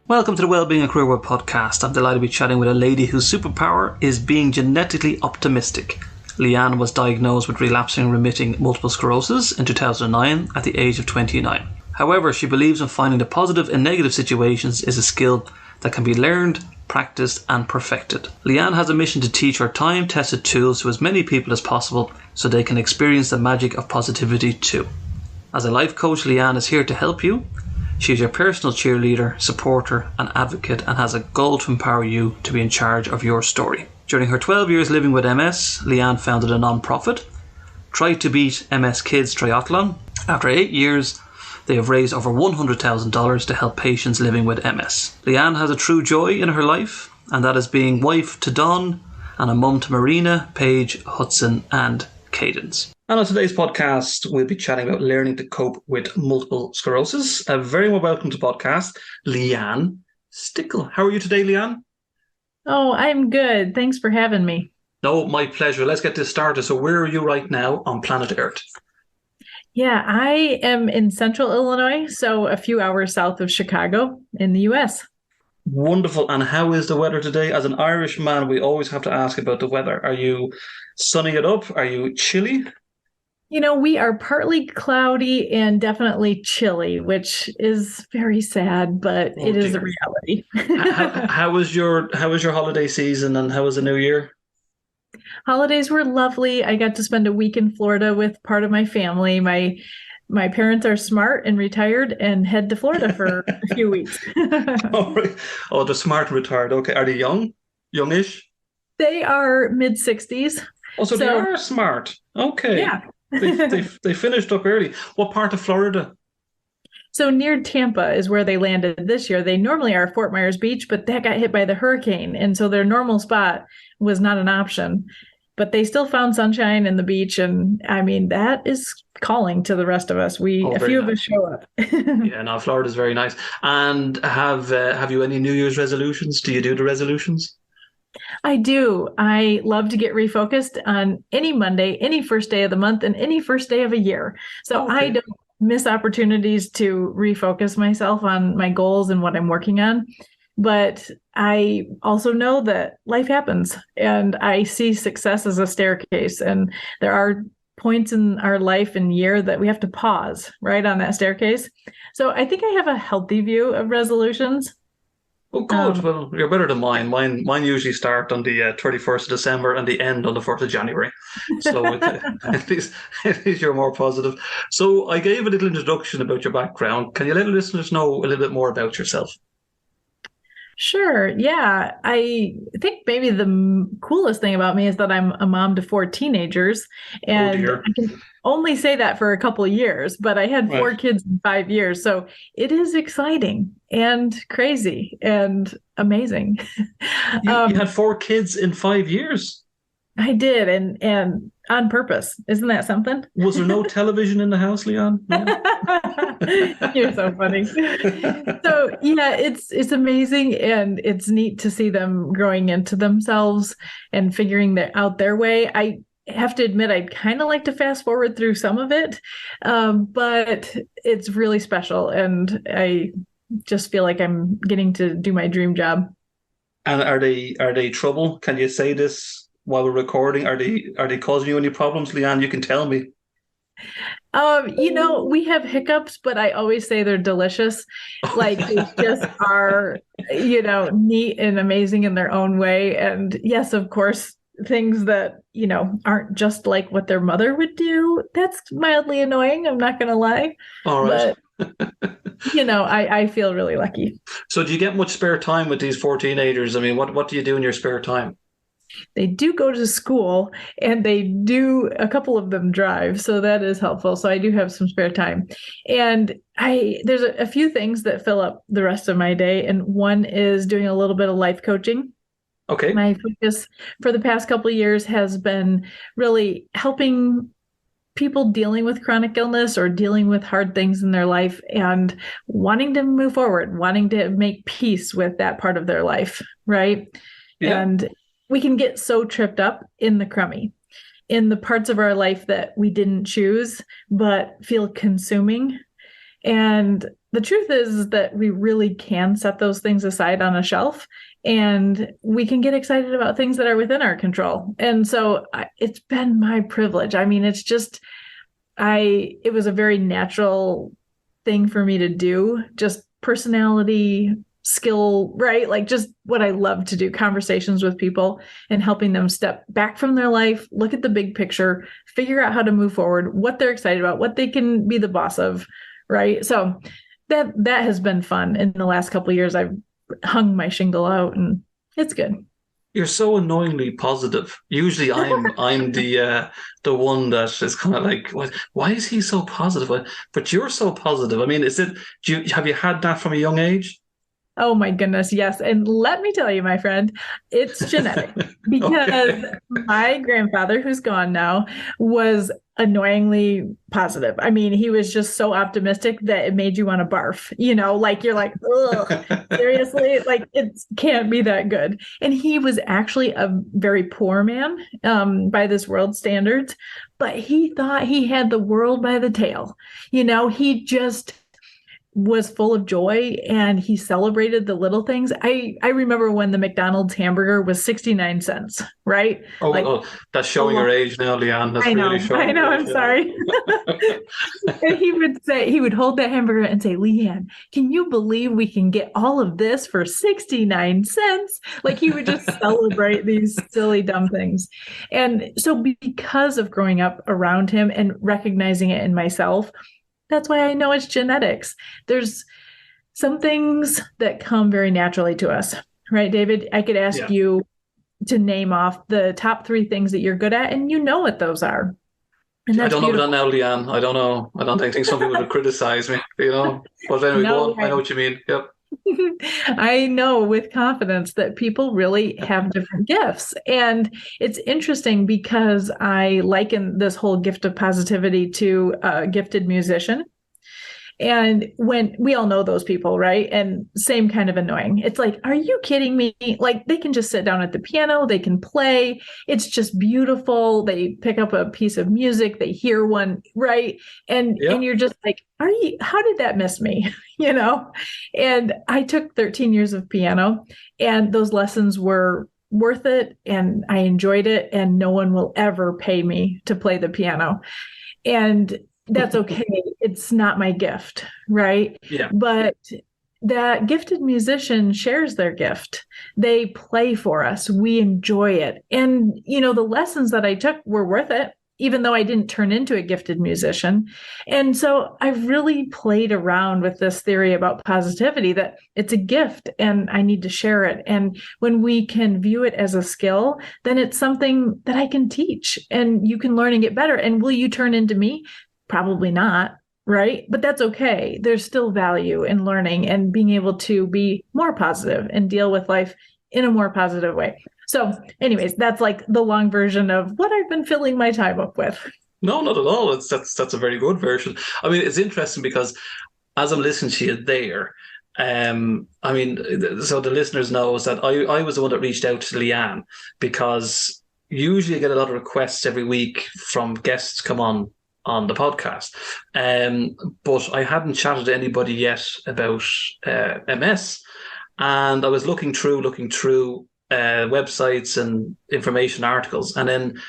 Welcome to the Wellbeing and Career World podcast. I'm delighted to be chatting with a lady whose superpower is being genetically optimistic. Leann was diagnosed with relapsing remitting multiple sclerosis in 2009 at the age of 29. However, she believes in finding the positive in negative situations is a skill that can be learned, practiced and perfected. Leann has a mission to teach her time-tested tools to as many people as possible so they can experience the magic of positivity too. As a life coach, Leann is here to help you. She is your personal cheerleader, supporter and advocate and has a goal to empower you to be in charge of your story. During her 12 years living with MS, Leann founded a non-profit, tried to beat MS Kids Triathlon. After 8 years, they have raised over $100,000 to help patients living with MS. Leann has a true joy in her life, and that is being wife to Don and a mum to Marina, Paige, Hudson and Cadence. And on today's podcast, we'll be chatting about learning to cope with multiple sclerosis. A very welcome to the podcast, Leann Stickle. How are you today, Leann? Oh, I'm good. Thanks for having me. No, my pleasure. Let's get this started. So where are you right now on planet Earth? Yeah, I am in central Illinois, so a few hours south of Chicago in the U.S. Wonderful. And how is the weather today? As an Irish man, we always have to ask about the weather. Are you sunning it up? Are you chilly? You know, we are partly cloudy and definitely chilly, which is very sad, but it is a reality. How was your holiday season and how was the new year? Holidays were lovely. I got to spend a week in Florida with part of my family. My parents are smart and retired and head to Florida for a few weeks. Oh, they're smart and retired. Okay. Are they young? Youngish? They are mid-60s. Oh, so they are smart. Okay. Yeah. they finished up early. What part of Florida? So near Tampa is where they landed this year. They normally are Fort Myers Beach, but that got hit by the hurricane. And so their normal spot was not an option. But they still found sunshine in the beach. And I mean, that is calling to the rest of us. A few of us show up. Yeah, no, Florida's very nice. And have you any New Year's resolutions? Do you do the resolutions? I do. I love to get refocused on any Monday, any first day of the month, and any first day of a year. So okay. I don't miss opportunities to refocus myself on my goals and what I'm working on. But I also know that life happens and I see success as a staircase. And there are points in our life and year that we have to pause right on that staircase. So I think I have a healthy view of resolutions. Oh, good. Well, you're better than mine. Mine usually start on the 31st of December and the end on the 4th of January. So at least you're more positive. So I gave a little introduction about your background. Can you let listeners know a little bit more about yourself? Sure. Yeah. I think maybe the coolest thing about me is that I'm a mom to 4 teenagers. And I can only say that for a couple of years, but I had 4 kids in 5 years. So it is exciting and crazy and amazing. You had 4 kids in 5 years? I did. And on purpose. Isn't that something? Was there no television in the house, Leann? No? You're so funny. So yeah, it's amazing. And it's neat to see them growing into themselves and figuring out their way. I have to admit, I'd kind of like to fast forward through some of it. But it's really special. And I just feel like I'm getting to do my dream job. And are they trouble? Can you say this while we're recording? Are they causing you any problems, Leann? You can tell me. We have hiccups, but I always say they're delicious. Like they just are, neat and amazing in their own way. And yes, of course, things that, aren't just like what their mother would do. That's mildly annoying. I'm not going to lie. All right. But, I feel really lucky. So do you get much spare time with these 4 teenagers? I mean, what do you do in your spare time? They do go to school and a couple of them drive. So that is helpful. So I do have some spare time. And there's a few things that fill up the rest of my day. And one is doing a little bit of life coaching. Okay. My focus for the past couple of years has been really helping people dealing with chronic illness or dealing with hard things in their life and wanting to move forward, wanting to make peace with that part of their life. Right. Yeah. And we can get so tripped up in the crummy, in the parts of our life that we didn't choose, but feel consuming. And the truth is that we really can set those things aside on a shelf, and we can get excited about things that are within our control. And so it's been my privilege. I mean, it's just, it was a very natural thing for me to do, just personality, skill, right? Like just what I love to do, conversations with people and helping them step back from their life, look at the big picture, figure out how to move forward, what they're excited about, what they can be the boss of, right? So that has been fun. In the last couple of years, I've hung my shingle out, and it's good. You're so annoyingly positive. Usually, I'm the one that is kind of like, why is he so positive? But you're so positive. I mean, have you had that from a young age? Oh my goodness, yes. And let me tell you, my friend, it's genetic because my grandfather, who's gone now, was annoyingly positive. I mean, he was just so optimistic that it made you want to barf, like you're like, ugh, seriously, like it can't be that good. And he was actually a very poor man by this world standards, but he thought he had the world by the tail. He just was full of joy, and he celebrated the little things. I remember when the McDonald's hamburger was 69 cents, right? That's showing your age now, Leann. That's really showing. I know, I'm sorry. And he would hold that hamburger and say, Leann, can you believe we can get all of this for 69 cents? Like he would just celebrate these silly, dumb things. And so because of growing up around him and recognizing it in myself, that's why I know it's genetics. There's some things that come very naturally to us, right, David? I could ask you to name off the top 3 things that you're good at, and you know what those are. And I don't know that now, Leann. I don't know. I think some people would criticize me, But anyway, go on. I know what you mean. Yep. I know with confidence that people really have different gifts. And it's interesting because I liken this whole gift of positivity to a gifted musician. And when we all know those people, right? And same kind of annoying. It's like, are you kidding me? Like they can just sit down at the piano, they can play. It's just beautiful. They pick up a piece of music, they hear one, right? And you're just like, how did that miss me? And I took 13 years of piano, and those lessons were worth it, and I enjoyed it, and no one will ever pay me to play the piano. And that's okay. It's not my gift, right? Yeah. But that gifted musician shares their gift. They play for us. We enjoy it. And, the lessons that I took were worth it, even though I didn't turn into a gifted musician. And so I've really played around with this theory about positivity, that it's a gift and I need to share it. And when we can view it as a skill, then it's something that I can teach and you can learn and get better. And will you turn into me? Probably not, right? But that's okay. There's still value in learning and being able to be more positive and deal with life in a more positive way. So anyways, that's like the long version of what I've been filling my time up with. No, not at all. That's a very good version. I mean, it's interesting because as I'm listening to you there, so the listeners knows that I was the one that reached out to Leann, because usually I get a lot of requests every week from guests to come on the podcast. But I hadn't chatted to anybody yet about MS. And I was looking through websites and information articles. And then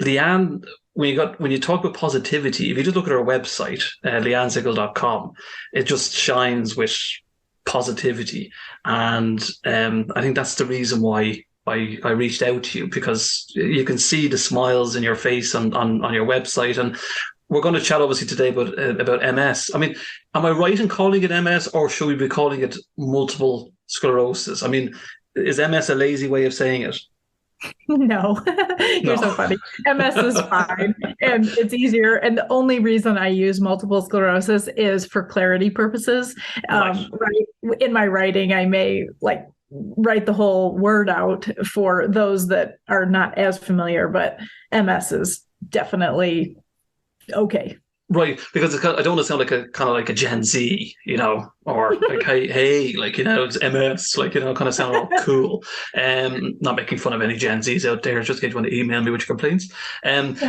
Leann, when you talk about positivity, if you just look at her website, leannsiegel.com, it just shines with positivity. And I think that's the reason why I reached out to you, because you can see the smiles in your face on your website. And we're going to chat obviously today about MS. I mean, am I right in calling it MS, or should we be calling it multiple sclerosis? I mean, is MS a lazy way of saying it? No, you're so funny. MS is fine and it's easier. And the only reason I use multiple sclerosis is for clarity purposes. Right. In my writing, I may write the whole word out for those that are not as familiar, but MS is definitely okay. Right, because I don't want to sound like a kind of like a Gen Z, or like hey, like it's MS, like kind of sound all cool. Not making fun of any Gen Zs out there, just in case you want to email me with your complaints.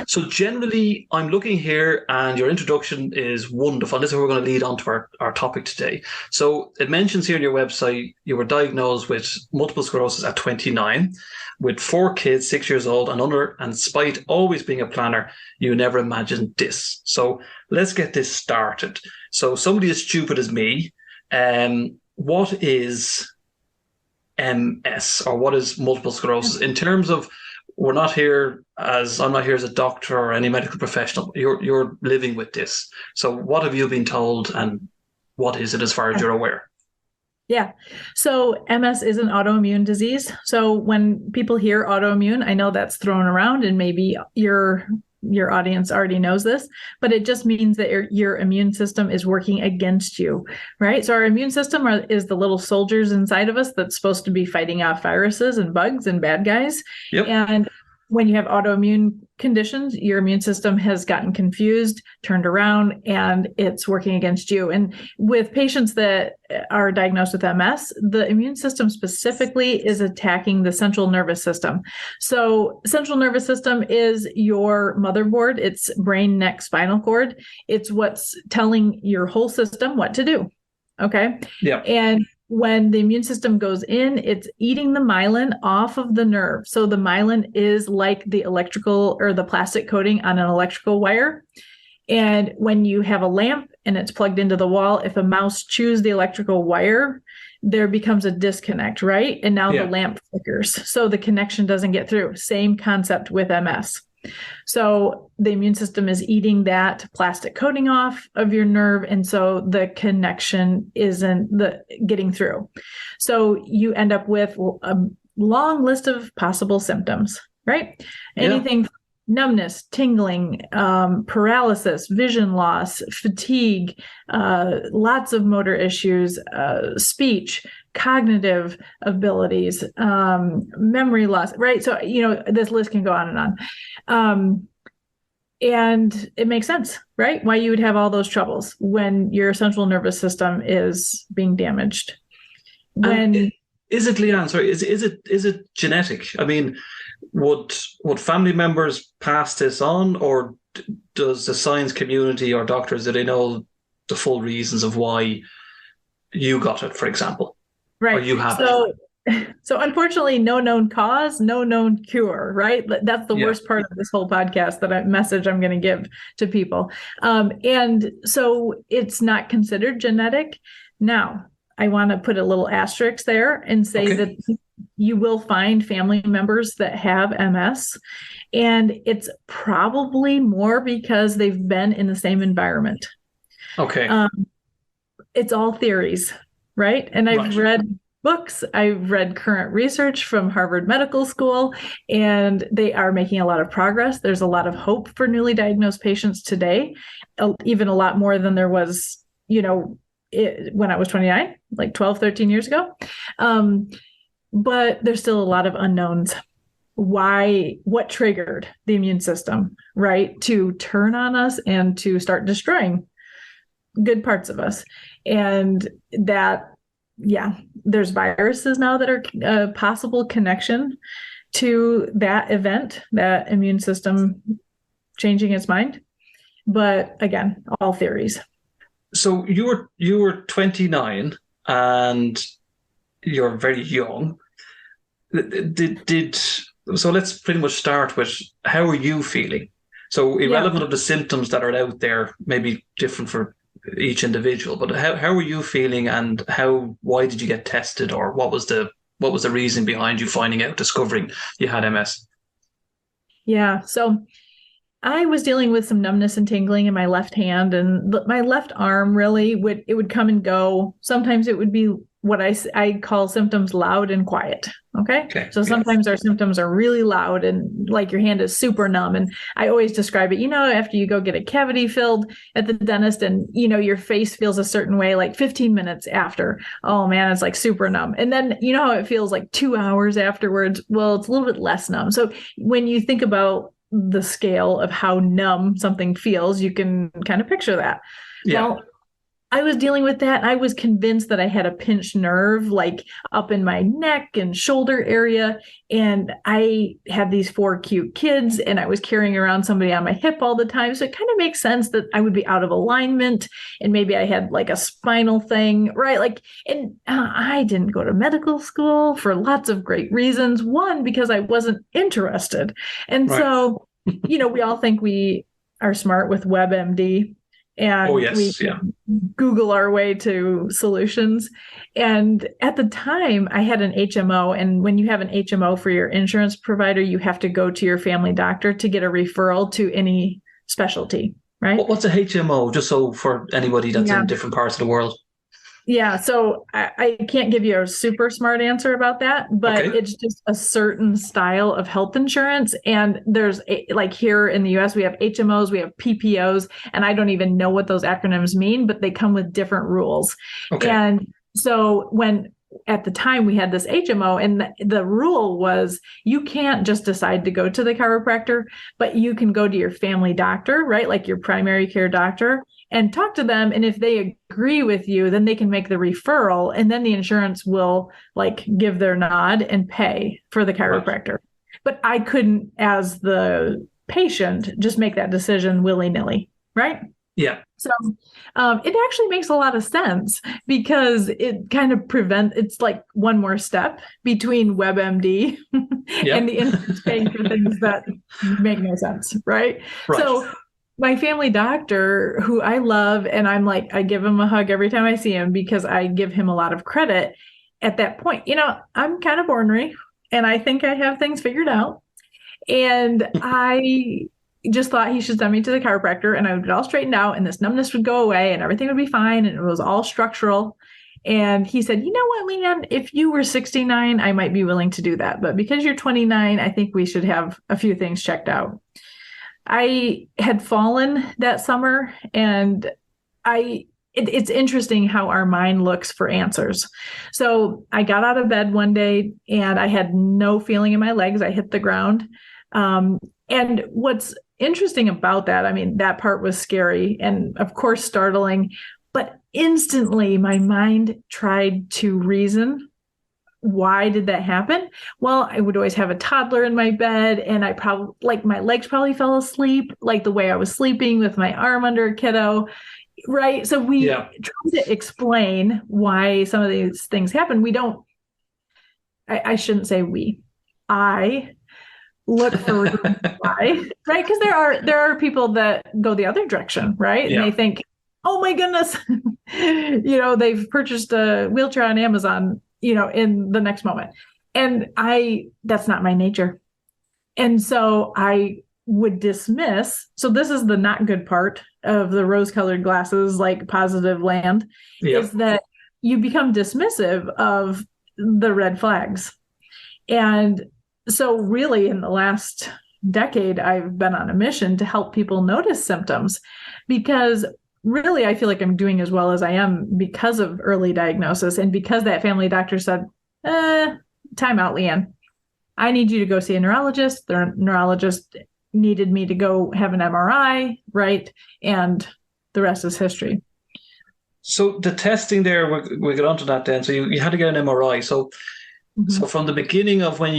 So generally, I'm looking here, and your introduction is wonderful. And this is where we're going to lead on to our topic today. So it mentions here on your website you were diagnosed with multiple sclerosis at 29, with 4 kids, 6 years old and under, and despite always being a planner, you never imagined this. So let's get this started. So somebody as stupid as me, what is MS, or what is multiple sclerosis? In terms of, I'm not here as a doctor or any medical professional. You're living with this. So what have you been told, and what is it as far as you're aware? Yeah. So MS is an autoimmune disease. So when people hear autoimmune, I know that's thrown around, and maybe your audience already knows this, but it just means that your immune system is working against you, right? So our immune system is the little soldiers inside of us that's supposed to be fighting off viruses and bugs and bad guys. Yep. And when you have autoimmune conditions, your immune system has gotten confused, turned around, and it's working against you. And with patients that are diagnosed with MS, the immune system specifically is attacking the central nervous system. So central nervous system is your motherboard. It's brain, neck, spinal cord. It's what's telling your whole system what to do. Okay. Yeah. And when the immune system goes in, it's eating the myelin off of the nerve. So the myelin is like the electrical or the plastic coating on an electrical wire. And when you have a lamp and it's plugged into the wall, if a mouse chews the electrical wire, there becomes a disconnect, right? And now the lamp flickers. So the connection doesn't get through. Same concept with MS. So the immune system is eating that plastic coating off of your nerve. And so the connection isn't getting through. So you end up with a long list of possible symptoms, right? Anything from numbness, tingling, paralysis, vision loss, fatigue, lots of motor issues, speech, cognitive abilities, memory loss, right? So, this list can go on and on. And it makes sense, right? Why you would have all those troubles when your central nervous system is being damaged. Is it, Leann? Sorry, is it genetic? I mean, would family members pass this on, or does the science community or doctors, do they know the full reasons of why you got it, for example? Right. Or you have it? So unfortunately, no known cause, no known cure, right? That's the worst part of this whole podcast, message I'm going to give to people. And so it's not considered genetic. Now, I want to put a little asterisk there and say that you will find family members that have MS, and it's probably more because they've been in the same environment. Okay. It's all theories, right? And I've read books, I've read current research from Harvard Medical School, and they are making a lot of progress. There's a lot of hope for newly diagnosed patients today, even a lot more than there was, when I was 29, like 12, 13 years ago. But there's still a lot of unknowns. What triggered the immune system, right, to turn on us and to start destroying good parts of us. And that, there's viruses now that are a possible connection to that event, that immune system changing its mind. But again, all theories. So you were 29 and you're very young. So let's pretty much start with, how are you feeling? So irrelevant of the symptoms that are out there, maybe different for each individual, but how are you feeling, and why did you get tested, or what was the reason behind you discovering you had MS? Yeah. So I was dealing with some numbness and tingling in my left hand, and my left arm really would come and go. Sometimes it would be what I call symptoms loud and quiet. Okay. So sometimes our symptoms are really loud and like your hand is super numb. And I always describe it, after you go get a cavity filled at the dentist and, your face feels a certain way, like 15 minutes after, oh man, it's like super numb. And then, how it feels like 2 hours afterwards. Well, it's a little bit less numb. So when you think about the scale of how numb something feels, you can kind of picture that. Yeah. Well, I was dealing with that. I was convinced that I had a pinched nerve, like up in my neck and shoulder area. And I had these 4 cute kids, and I was carrying around somebody on my hip all the time. So it kind of makes sense that I would be out of alignment, and maybe I had like a spinal thing, right? Like, and I didn't go to medical school for lots of great reasons. One, because I wasn't interested. And so, we all think we are smart with WebMD. And we Google our way to solutions. And at the time, I had an HMO. And when you have an HMO for your insurance provider, you have to go to your family doctor to get a referral to any specialty, right? What's a HMO, just so for anybody that's in different parts of the world? Yeah, so I can't give you a super smart answer about that, but it's just a certain style of health insurance. And there's like here in the US, we have HMOs, we have PPOs, and I don't even know what those acronyms mean, but they come with different rules. And so at the time we had this HMO, and the rule was you can't just decide to go to the chiropractor, but you can go to your family doctor, right? Like your primary care doctor, and talk to them. And if they agree with you, then they can make the referral, and then the insurance will like give their nod and pay for the chiropractor. But I couldn't, as the patient, just make that decision willy-nilly, right? Yeah. So it actually makes a lot of sense, because it kind of it's like one more step between WebMD and the insurance paying for things that make no sense, right? So my family doctor, who I love, and I'm like, I give him a hug every time I see him because I give him a lot of credit at that point. I'm kind of ornery, and I think I have things figured out. And I just thought he should send me to the chiropractor, and I would get all straightened out, and this numbness would go away, and everything would be fine, and it was all structural. And he said, you know what, Leann, if you were 69, I might be willing to do that. But because you're 29, I think we should have a few things checked out. I had fallen that summer, and it's interesting how our mind looks for answers. So I got out of bed one day, and I had no feeling in my legs. I hit the ground. And what's interesting about that, I mean, that part was scary and of course startling, but instantly my mind tried to reason. Why did that happen? Well, I would always have a toddler in my bed, and I probably, like, my legs probably fell asleep, like the way I was sleeping with my arm under a kiddo, right? So we try to explain why some of these things happen. I shouldn't say I look for why, right? Because there are people that go the other direction, right? And they think, oh my goodness, they've purchased a wheelchair on Amazon, in the next moment. And that's not my nature. And so I would dismiss. So this is the not good part of the rose-colored glasses, like positive land, is that you become dismissive of the red flags. And so really in the last decade, I've been on a mission to help people notice symptoms, because really I feel like I'm doing as well as I am because of early diagnosis, and because that family doctor said, time out, Leann. I need you to go see a neurologist. The neurologist needed me to go have an MRI, right? And the rest is history. So the testing there, we'll get onto that then. So you had to get an MRI. So from the beginning of when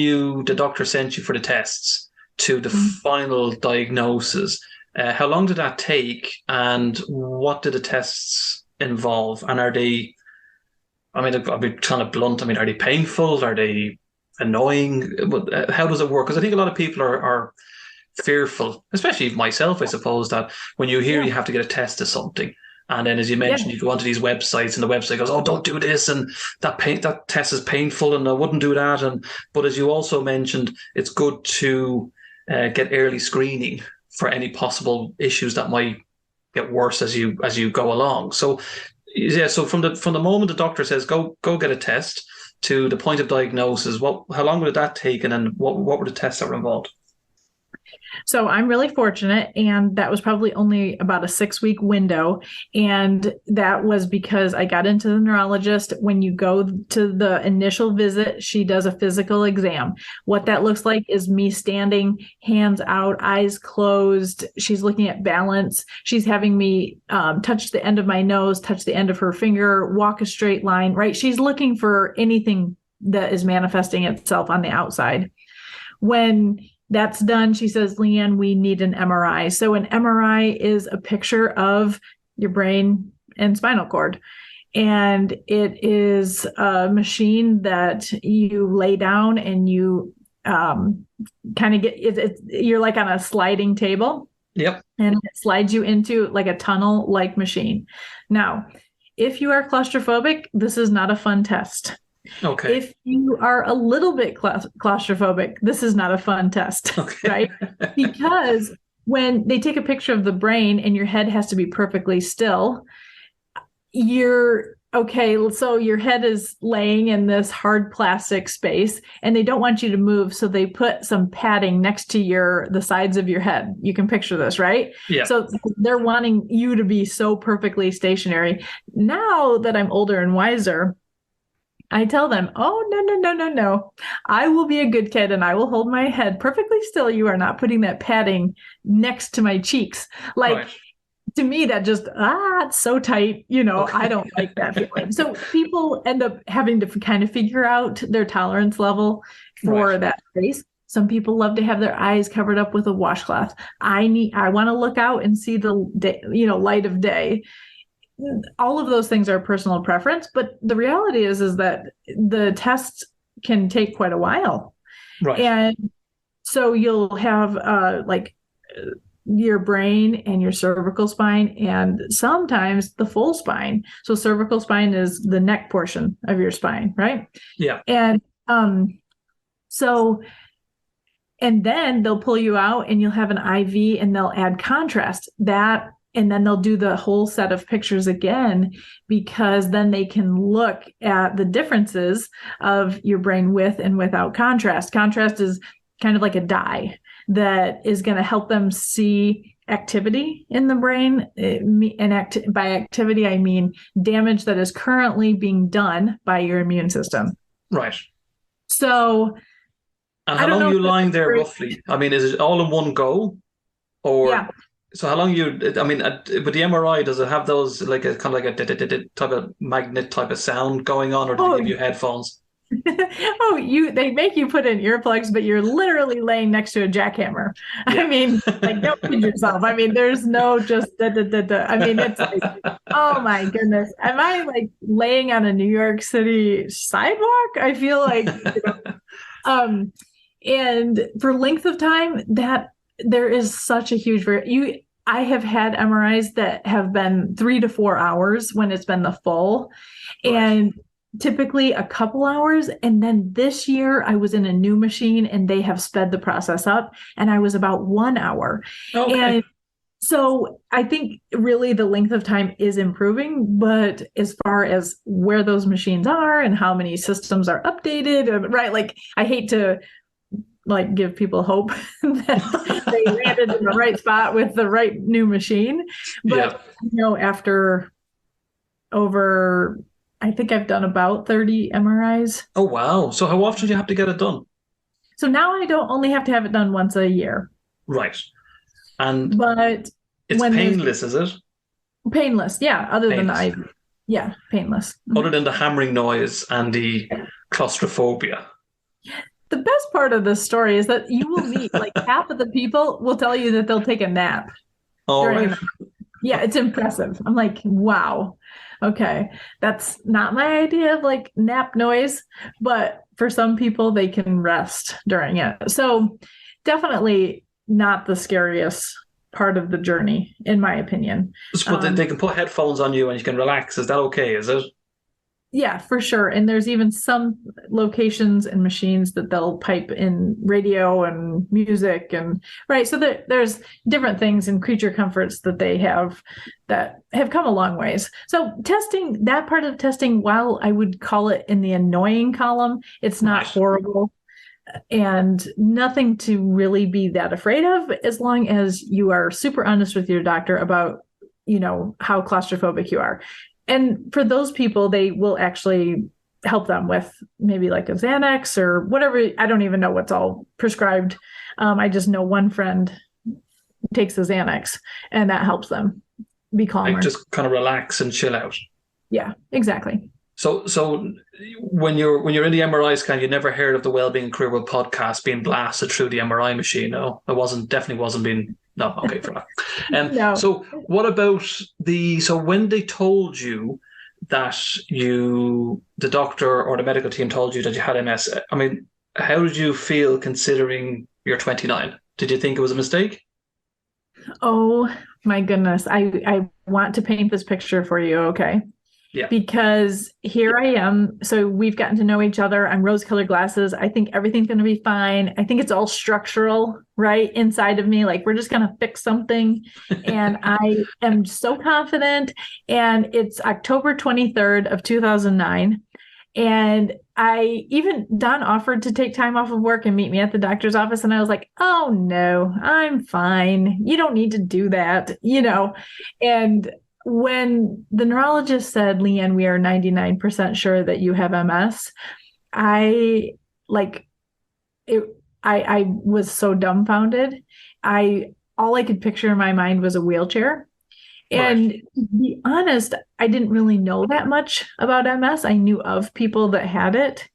the doctor sent you for the tests to the final diagnosis, how long did that take, and what did the tests involve? And are they, I'll be kind of blunt, are they painful? Are they annoying? How does it work? Because I think a lot of people are fearful, especially myself, I suppose, that when you hear you have to get a test of something, and then, as you mentioned, you go onto these websites, and the website goes, "Oh, don't do this," and that test is painful, and I wouldn't do that. But as you also mentioned, it's good to get early screening for any possible issues that might get worse as you go along. So, so from the moment the doctor says go get a test to the point of diagnosis, how long would that take, and then what were the tests that were involved? So I'm really fortunate, and that was probably only about a 6-week window. And that was because I got into the neurologist. When you go to the initial visit, she does a physical exam. What that looks like is me standing, hands out, eyes closed. She's looking at balance. She's having me touch the end of my nose, touch the end of her finger, walk a straight line, right? She's looking for anything that is manifesting itself on the outside. When that's done, she says, Leann, we need an MRI. So an MRI is a picture of your brain and spinal cord. And it is a machine that you lay down and you kind of get, you're like on a sliding table. Yep. And it slides you into like a tunnel-like machine. Now, if you are claustrophobic, this is not a fun test. Okay. If you are a little bit claustrophobic, this is not a fun test, right? Because when they take a picture of the brain and your head has to be perfectly still, you're okay. So your head is laying in this hard plastic space and they don't want you to move. So they put some padding next to the sides of your head. You can picture this, right? Yeah. So they're wanting you to be so perfectly stationary. Now that I'm older and wiser, I tell them, oh, no. I will be a good kid and I will hold my head perfectly still. You are not putting that padding next to my cheeks. Like, right. To me, that just, it's so tight. Okay. I don't like that feeling. So people end up having to kind of figure out their tolerance level for that space. Some people love to have their eyes covered up with a washcloth. I want to look out and see the day, light of day. All of those things are personal preference, but the reality is that the tests can take quite a while. Right. And so you'll have your brain and your cervical spine and sometimes the full spine. So cervical spine is the neck portion of your spine, right? Yeah. And and then they'll pull you out and you'll have an IV and they'll add contrast. And then they'll do the whole set of pictures again, because then they can look at the differences of your brain with and without contrast. Contrast is kind of like a dye that is going to help them see activity in the brain. By activity, I mean damage that is currently being done by your immune system. Right. So, and how long are you lying there roughly? I mean, is it all in one go? Or... Yeah. So how long with the MRI, does it have those like a kind of like a type of magnet type of sound going on, or do they give you headphones? They make you put in earplugs, but you're literally laying next to a jackhammer. Yeah. I mean, like, don't kid yourself. I mean, there's no just I mean, it's like, oh my goodness. Am I like laying on a New York City sidewalk? I feel like, and for length of time, that there is such a huge I have had MRIs that have been 3 to 4 hours when it's been the full, and typically a couple hours. And then this year I was in a new machine and they have sped the process up and I was about 1 hour. Okay. And so I think really the length of time is improving, but as far as where those machines are and how many systems are updated, right? Like, I hate to give people hope that they landed in the right spot with the right new machine. But, after I think I've done about 30 MRIs. Oh, wow. So how often do you have to get it done? So now I don't only have to have it done once a year. Right. But it's painless, is it? Painless. Yeah. Other than the IV. Yeah. Painless. Other than the hammering noise and the claustrophobia. The best part of this story is that you will meet half of the people will tell you that they'll take a nap. Oh, right. Yeah, it's impressive. I'm like, wow. Okay. That's not my idea of nap noise, but for some people they can rest during it. So definitely not the scariest part of the journey, in my opinion. So they can put headphones on you and you can relax. Is that okay? Is it? Yeah, for sure. And there's even some locations and machines that they'll pipe in radio and music right. So there's different things and creature comforts that they have that have come a long ways. So that part of testing, while I would call it in the annoying column, it's not horrible. and nothing to really be that afraid of, as long as you are super honest with your doctor about, how claustrophobic you are. And for those people, they will actually help them with maybe like a Xanax or whatever. I don't even know what's all prescribed. I just know one friend takes the Xanax, and that helps them be calmer. Like just kind of relax and chill out. Yeah, exactly. So when you're in the MRI scan, you never heard of the Wellbeing Career World podcast being blasted through the MRI machine? No, it definitely wasn't being. No, okay, for that. No. So what about so when they told you that the doctor or the medical team told you that you had MS, I mean, how did you feel considering you're 29? Did you think it was a mistake? Oh my goodness. I want to paint this picture for you. Okay. Yeah. Because here I am. So we've gotten to know each other. I'm rose-colored glasses. I think everything's going to be fine. I think it's all structural, right? Inside of me. Like, we're just going to fix something. And I am so confident. And it's October 23rd of 2009. And Don offered to take time off of work and meet me at the doctor's office. And I was like, oh no, I'm fine. You don't need to do that, And when the neurologist said, Leann, we are 99% sure that you have MS, I was so dumbfounded. All I could picture in my mind was a wheelchair. And to be honest, I didn't really know that much about MS. I knew of people that had it.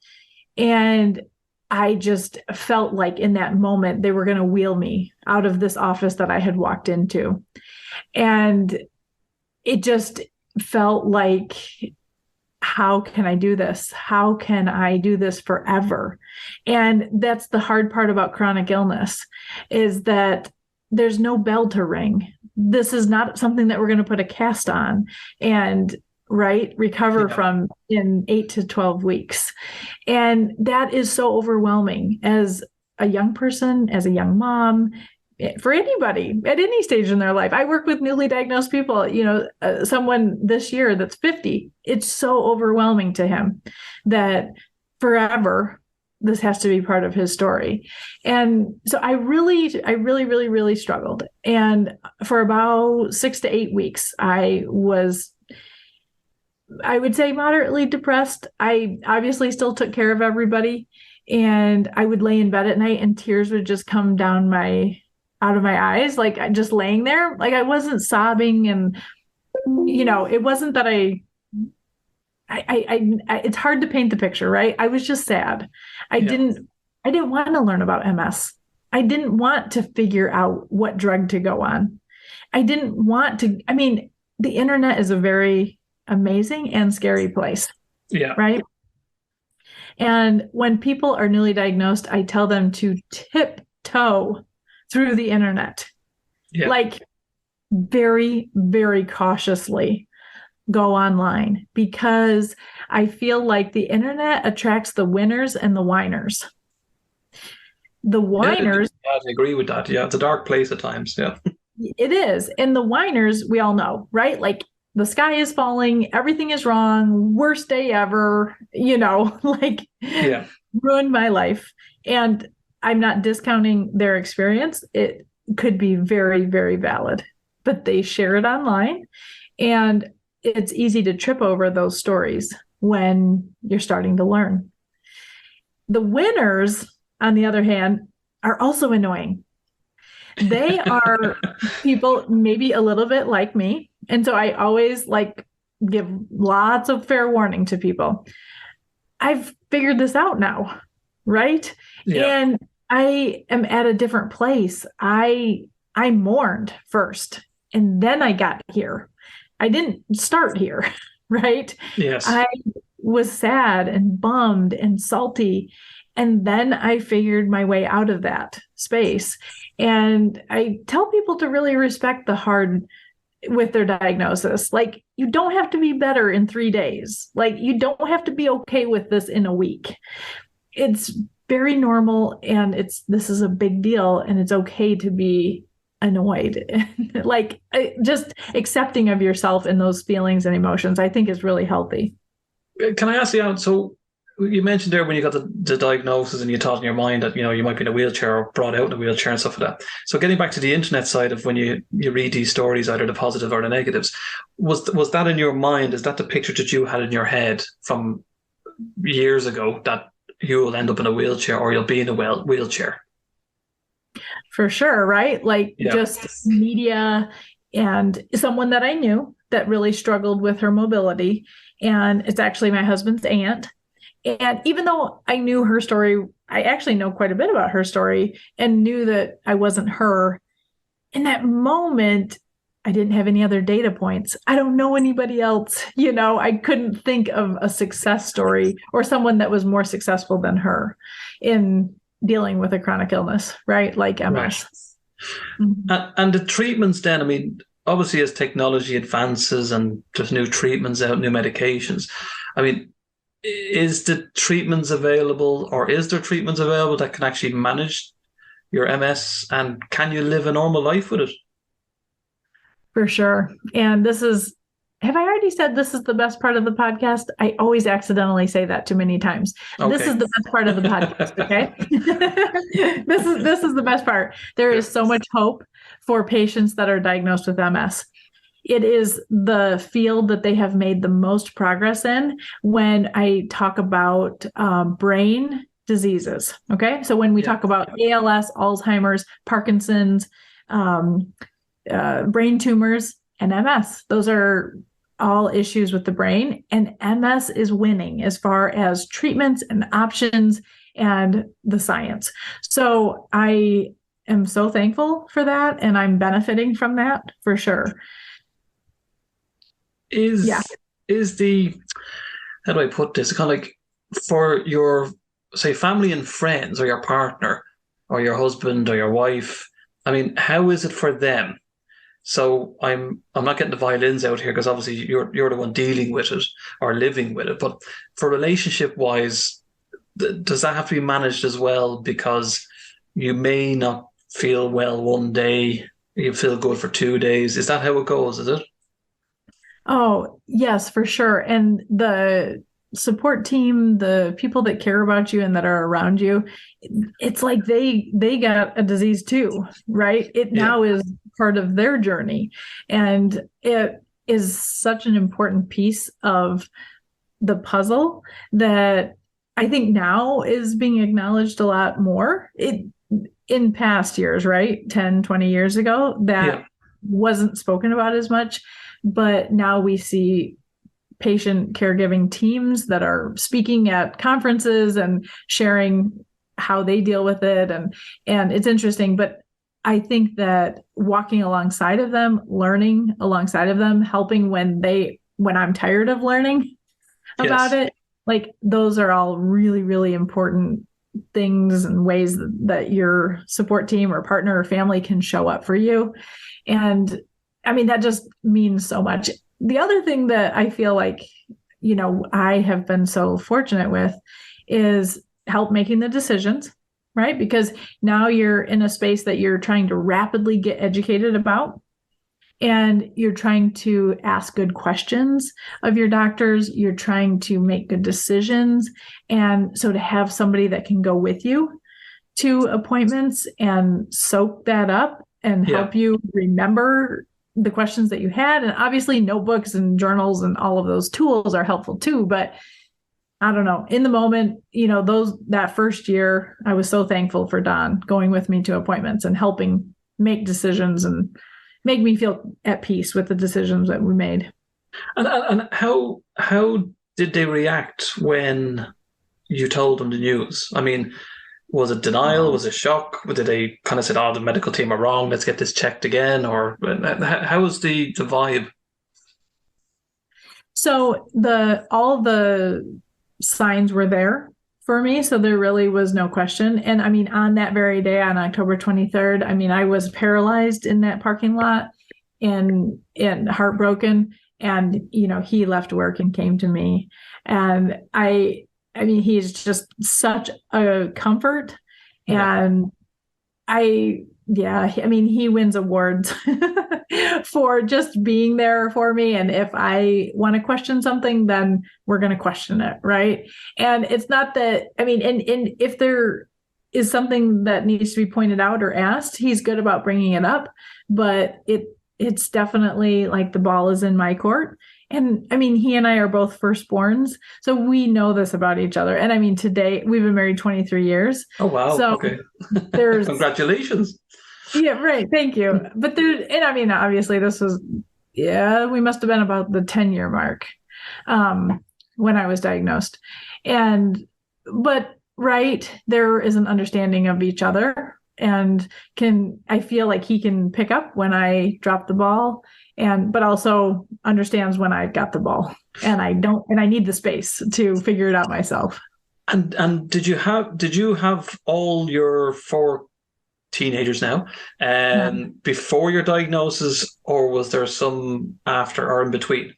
And I just felt like in that moment, they were going to wheel me out of this office that I had walked into. And it just felt like, how can I do this? How can I do this forever? And that's the hard part about chronic illness, is that there's no bell to ring. This is not something that we're going to put a cast on and recover from in 8 to 12 weeks. And that is so overwhelming as a young person, as a young mom, for anybody at any stage in their life. I work with newly diagnosed people, someone this year that's 50. It's so overwhelming to him that forever this has to be part of his story. And so I really struggled. And for about 6 to 8 weeks, I would say moderately depressed. I obviously still took care of everybody, and I would lay in bed at night and tears would just come down out of my eyes. Like, I just laying there, like I wasn't sobbing, and it wasn't that I it's hard to paint the picture, right? I was just sad. I didn't want to learn about MS. I didn't want to figure out what drug to go on. I didn't want to, the internet is a very amazing and scary place. Yeah. Right. And when people are newly diagnosed, I tell them to tiptoe through the internet, like very, very cautiously go online, because I feel like the internet attracts the winners and the whiners. The whiners. Yeah, I agree with that. Yeah, it's a dark place at times. Yeah, it is. And the whiners, we all know, right? Like, the sky is falling, everything is wrong, worst day ever, ruined my life. And I'm not discounting their experience. It could be very, very valid, but they share it online. And it's easy to trip over those stories when you're starting to learn. The winners, on the other hand, are also annoying. They are people maybe a little bit like me. And so I always give lots of fair warning to people. I've figured this out now, right? Yeah. And I am at a different place. I mourned first, and then I got here. I didn't start here, right? Yes. I was sad and bummed and salty. And then I figured my way out of that space. And I tell people to really respect the hard with their diagnosis. Like, you don't have to be better in 3 days. Like, you don't have to be okay with this in a week. It's very normal, and this is a big deal, and it's okay to be annoyed. Just accepting of yourself and those feelings and emotions, I think, is really healthy. Can I ask you, so you mentioned there when you got the diagnosis and you thought in your mind that, you might be in a wheelchair or brought out in a wheelchair and stuff like that. So getting back to the internet side of when you read these stories, either the positive or the negatives, was that in your mind? Is that the picture that you had in your head from years ago, that you will end up in a wheelchair or you'll be in a wheelchair? For sure, right? Like just media and someone that I knew that really struggled with her mobility. And it's actually my husband's aunt. And even though I knew her story, I actually know quite a bit about her story and knew that I wasn't her. In that moment, I didn't have any other data points. I don't know anybody else. I couldn't think of a success story or someone that was more successful than her in dealing with a chronic illness, right? Like MS. Right. Mm-hmm. And the treatments then, I mean, obviously as technology advances and there's new treatments out, new medications, I mean, is there treatments available that can actually manage your MS, and can you live a normal life with it? For sure. And have I already said this is the best part of the podcast? I always accidentally say that too many times. Okay. This is the best part of the podcast, okay? This is the best part. There is so much hope for patients that are diagnosed with MS. It is the field that they have made the most progress in when I talk about brain diseases, okay? So when we talk about ALS, Alzheimer's, Parkinson's, brain tumors, and MS, those are all issues with the brain. And MS is winning as far as treatments and options and the science. So I am so thankful for that, and I'm benefiting from that for sure. Is the, how do I put this? Kind of like for your, say, family and friends, or your partner or your husband or your wife, I mean, how is it for them? So I'm not getting the violins out here because obviously you're the one dealing with it or living with it. But for relationship wise, does that have to be managed as well? Because you may not feel well one day, you feel good for 2 days. Is that how it goes? Is it? Oh, yes, for sure. And the support team, the people that care about you and that are around you, it's like they got a disease too, right? It now is part of their journey. And it is such an important piece of the puzzle that I think now is being acknowledged a lot more. In past years, right? 10, 20 years ago, that wasn't spoken about as much. But now we see patient caregiving teams that are speaking at conferences and sharing how they deal with it. And it's interesting, but I think that walking alongside of them, learning alongside of them, helping when I'm tired of learning about it, like those are all really, really important things and ways that your support team or partner or family can show up for you. And I mean, that just means so much. The other thing that I feel like, I have been so fortunate with is help making the decisions, right? Because now you're in a space that you're trying to rapidly get educated about, and you're trying to ask good questions of your doctors. You're trying to make good decisions. And so to have somebody that can go with you to appointments and soak that up and help you remember the questions that you had. And obviously notebooks and journals and all of those tools are helpful too. But I don't know, in the moment, that first year, I was so thankful for Don going with me to appointments and helping make decisions and make me feel at peace with the decisions that we made. And how did they react when you told them the news? I mean, was it denial? Was it shock? Did they kind of say, "Oh, the medical team are wrong, let's get this checked again"? Or how was the vibe? So all the signs were there for me, so there really was no question. And I mean, on that very day, on October 23rd, I mean, I was paralyzed in that parking lot and heartbroken. And he left work and came to me, and I mean, he's just such a comfort. And I yeah, I mean, he wins awards for just being there for me. And if I want to question something, then we're going to question it. Right. And it's not that, I mean, and if there is something that needs to be pointed out or asked, he's good about bringing it up, but it's definitely like the ball is in my court. And I mean, he and I are both firstborns, so we know this about each other. And I mean, today we've been married 23 years. Oh, wow. So okay. there's Congratulations. Yeah, right. Thank you. But and I mean, obviously this was, we must have been about the 10-year mark when I was diagnosed. But right, there is an understanding of each other, and I feel like he can pick up when I drop the ball, but also understands when I got the ball, and I need the space to figure it out myself. And did you have all your 4 teenagers now before your diagnosis, or was there some after or in between?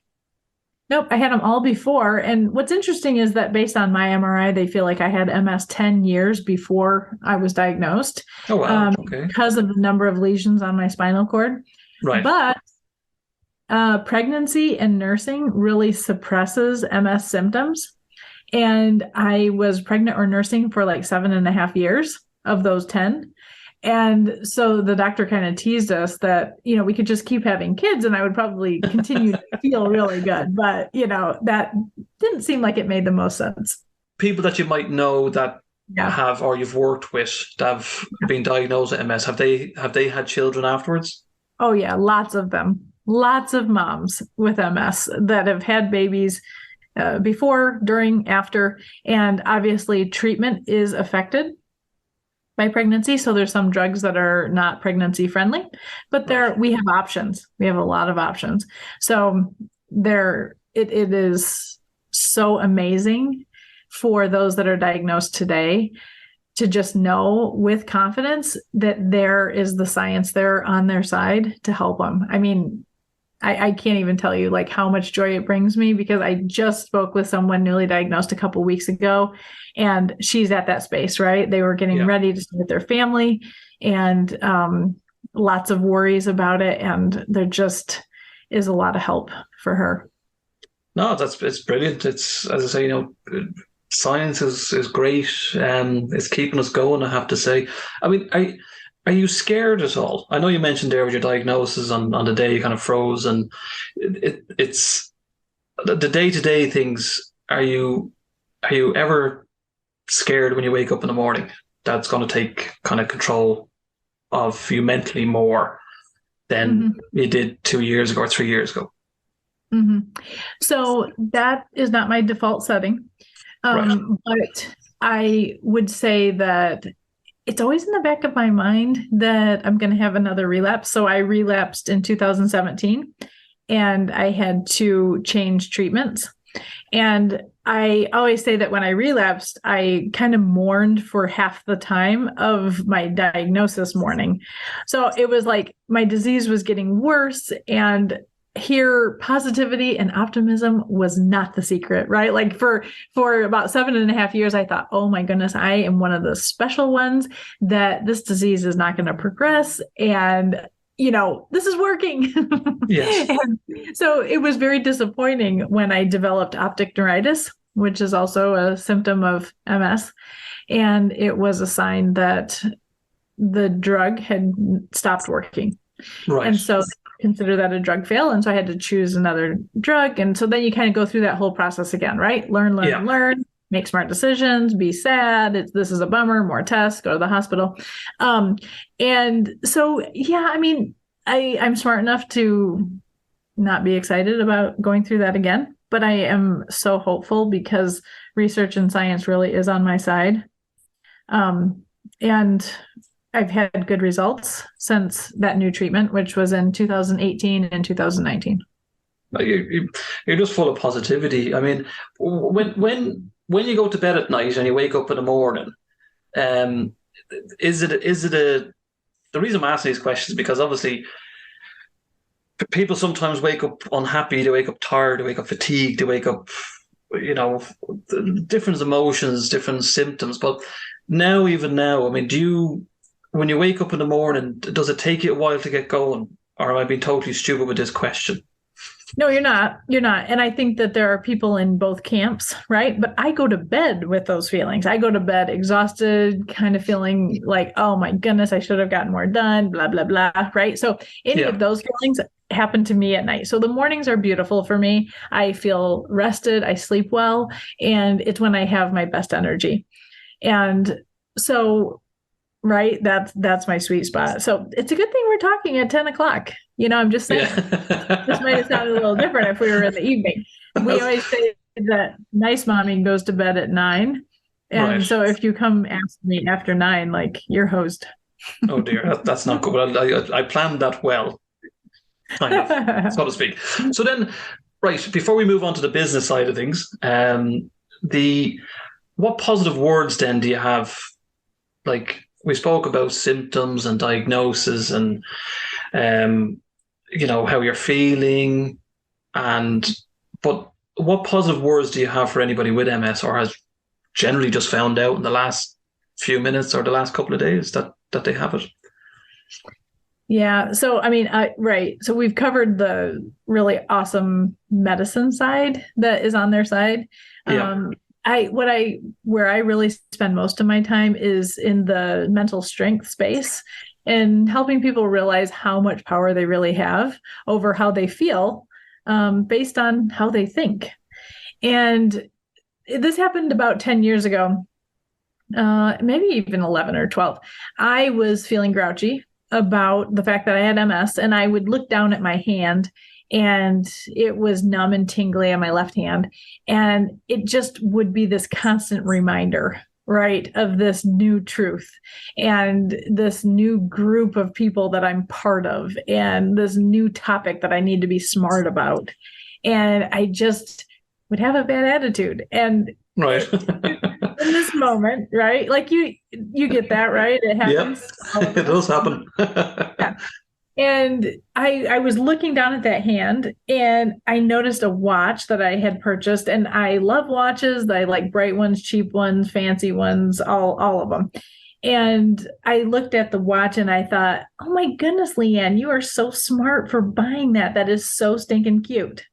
Nope, I had them all before. And what's interesting is that based on my MRI, they feel like I had MS 10 years before I was diagnosed. Oh, wow. Okay. Because of the number of lesions on my spinal cord. Right. But pregnancy and nursing really suppresses MS symptoms. And I was pregnant or nursing for like 7.5 years of those 10. And so the doctor kind of teased us that, we could just keep having kids and I would probably continue to feel really good. But, that didn't seem like it made the most sense. People that you might know that have, or you've worked with, that have been diagnosed with MS, have they had children afterwards? Oh, yeah. Lots of them. Lots of moms with MS that have had babies before, during, after. And obviously treatment is affected by pregnancy. So there's some drugs that are not pregnancy friendly, but we have options. We have a lot of options. So it is so amazing for those that are diagnosed today to just know with confidence that there is the science there on their side to help them. I mean, I can't even tell you like how much joy it brings me, because I just spoke with someone newly diagnosed a couple of weeks ago, and she's at that space, right? They were getting ready to start their family, and lots of worries about it. And there just is a lot of help for her. No, it's brilliant. It's, as I say, science is great. It's keeping us going, I have to say. I mean, are you scared at all? I know you mentioned there with your diagnosis on the day you kind of froze, and it's the day-to-day things. Are you ever scared when you wake up in the morning that's going to take kind of control of you mentally more than you did 2 years ago or 3 years ago? Mm-hmm. So that is not my default setting. But I would say that it's always in the back of my mind that I'm going to have another relapse. So I relapsed in 2017 and I had to change treatments. And I always say that when I relapsed, I kind of mourned for half the time of my diagnosis mourning. So it was like my disease was getting worse, and here positivity and optimism was not the secret, right? Like for about 7.5 years, I thought, oh my goodness, I am one of the special ones, that this disease is not going to progress. And, this is working. Yes. And so it was very disappointing when I developed optic neuritis, which is also a symptom of MS. And it was a sign that the drug had stopped working. Right. And so consider that a drug fail. And so I had to choose another drug. And so then you kind of go through that whole process again, right? Learn, make smart decisions, be sad. This is a bummer, more tests, go to the hospital. And so, I mean, I'm smart enough to not be excited about going through that again, but I am so hopeful because research and science really is on my side. And I've had good results since that new treatment, which was in 2018 and 2019. You're just full of positivity. I mean, when you go to bed at night and you wake up in the morning, is it the reason I'm asking these questions is because obviously people sometimes wake up unhappy, they wake up tired, they wake up fatigued, they wake up, different emotions, different symptoms. But even now, I mean, do when you wake up in the morning, does it take you a while to get going? Or am I being totally stupid with this question? No, you're not. You're not. And I think that there are people in both camps, right? But I go to bed with those feelings. I go to bed exhausted, kind of feeling like, oh my goodness, I should have gotten more done, blah, blah, blah. Right. So any of those feelings happen to me at night. So the mornings are beautiful for me. I feel rested. I sleep well. And it's when I have my best energy. And so, right, that's my sweet spot. So it's a good thing we're talking at 10 o'clock. I'm just saying, this might have sounded a little different if we were in the evening. We always say that nice mommy goes to bed at 9. And so if you come ask me after 9, like, you're host. Oh dear, that's not good. I planned that well, kind of, so to speak. So then, right, before we move on to the business side of things, what positive words then do you have? Like, we spoke about symptoms and diagnosis and how you're feeling, but what positive words do you have for anybody with MS, or has generally just found out in the last few minutes or the last couple of days that they have it? Yeah. So, I mean, right. So we've covered the really awesome medicine side that is on their side. Yeah. Where I really spend most of my time is in the mental strength space and helping people realize how much power they really have over how they feel, based on how they think. And this happened about 10 years ago, maybe even 11 or 12. I was feeling grouchy about the fact that I had MS, and I would look down at my hand and it was numb and tingly on my left hand. And it just would be this constant reminder, right, of this new truth and this new group of people that I'm part of and this new topic that I need to be smart about. And I just would have a bad attitude. And right. in this moment, right, like you get that, right? It happens. Yep. It does happen. Yeah. And I was looking down at that hand and I noticed a watch that I had purchased, and I love watches. I like bright ones, cheap ones, fancy ones, all of them. And I looked at the watch and I thought, oh my goodness, Leann, you are so smart for buying that. That is so stinking cute.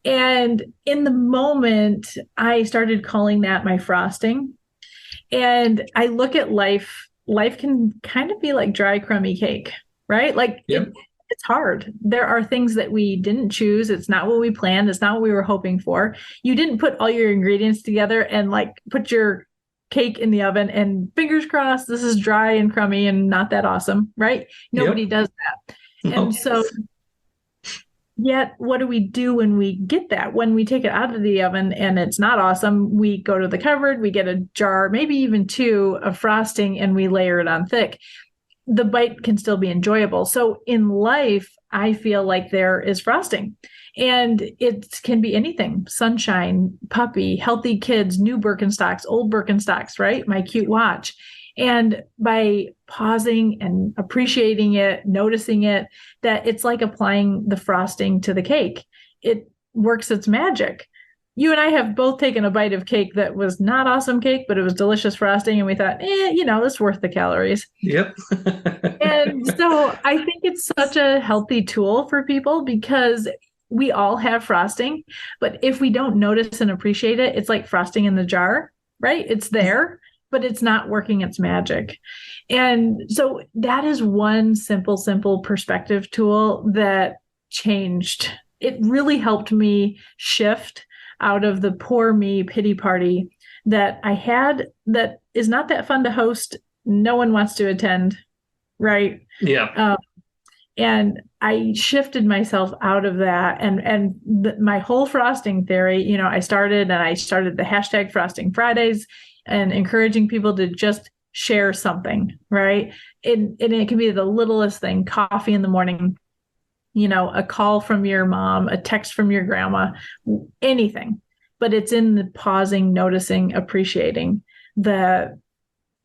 And in the moment, I started calling that my frosting. And I look at life can kind of be like dry, crummy cake. Right? Like, it's hard. There are things that we didn't choose. It's not what we planned. It's not what we were hoping for. You didn't put all your ingredients together and like put your cake in the oven and fingers crossed, this is dry and crummy and not that awesome, right? Nobody does that. No. And so yet, what do we do when we get that? When we take it out of the oven and it's not awesome, we go to the cupboard, we get a jar, maybe even 2 of frosting, and we layer it on thick. The bite can still be enjoyable. So in life, I feel like there is frosting, and it can be anything: sunshine, puppy, healthy kids, new Birkenstocks, old Birkenstocks, right? My cute watch. And by pausing and appreciating it, noticing it, that it's like applying the frosting to the cake. It works its magic. You and I have both taken a bite of cake that was not awesome cake, but it was delicious frosting. And we thought, it's worth the calories. Yep. And so I think it's such a healthy tool for people because we all have frosting. But if we don't notice and appreciate it, it's like frosting in the jar, right? It's there, but it's not working its magic. And so that is one simple perspective tool that changed. It really helped me shift out of the poor me pity party that I had that is not that fun to host. No one wants to attend, right? Yeah. And I shifted myself out of that. And my whole frosting theory, I started the hashtag Frosting Fridays and encouraging people to just share something, right? And it can be the littlest thing: coffee in the morning, a call from your mom, a text from your grandma, anything. But it's in the pausing, noticing, appreciating that